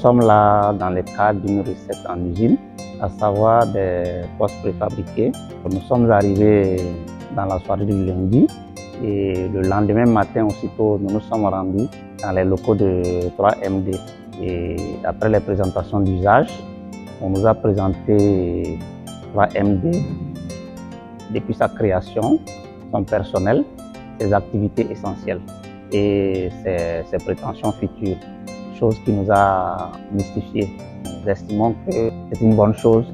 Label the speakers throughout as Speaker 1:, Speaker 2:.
Speaker 1: sommes là dans le cadre d'une recette en usine, à savoir des postes préfabriqués. Nous sommes arrivés dans la soirée du lundi et le lendemain matin aussitôt, nous nous sommes rendus dans les locaux de 3MD. Et après les présentations d'usage, on nous a présenté 3MD depuis sa création, son personnel, ses activités essentielles et ses prétentions futures, chose qui nous a mystifiés. Nous estimons que c'est une bonne chose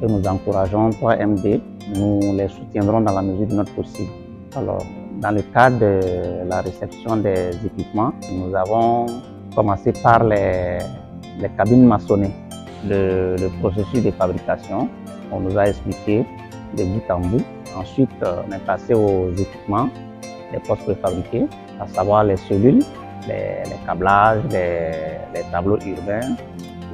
Speaker 1: et nous encourageons 3MD. Nous les soutiendrons dans la mesure de notre possible. Alors, dans le cadre de la réception des équipements, nous avons commencé par les cabines maçonnées. Le processus de fabrication, on nous a expliqué de bout en bout. Ensuite, on est passé aux équipements, les postes préfabriqués, à savoir les cellules, les câblages, les tableaux urbains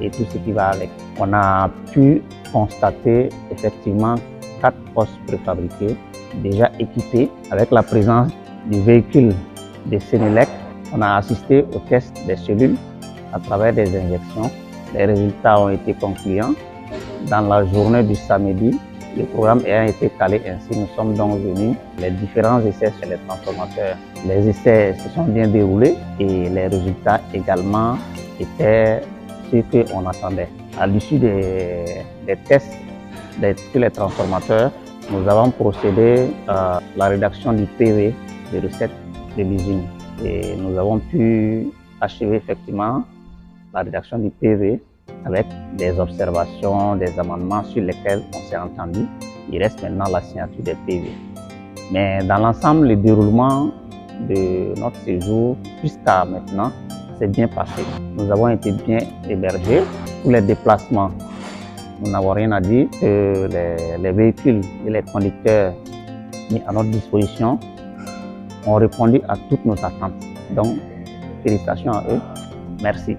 Speaker 1: et tout ce qui va avec. On a pu constater effectivement 4 postes préfabriqués déjà équipés avec la présence du véhicule de Sénélec. On a assisté au test des cellules à travers des injections. Les résultats ont été concluants. Dans la journée du samedi, le programme ayant été calé ainsi, nous sommes donc venus. Les différents essais sur les transformateurs, les essais se sont bien déroulés et les résultats également étaient ce qu'on attendait. À l'issue des tests sur les transformateurs, nous avons procédé à la rédaction du PV de recettes de l'usine. Et nous avons pu achever effectivement la rédaction du PV avec des observations, des amendements sur lesquels on s'est entendu. Il reste maintenant la signature des PV. Mais dans l'ensemble, le déroulement de notre séjour jusqu'à maintenant s'est bien passé. Nous avons été bien hébergés. Pour les déplacements, nous n'avons rien à dire. Les véhicules et les conducteurs mis à notre disposition ont répondu à toutes nos attentes. Donc, félicitations à eux. Merci.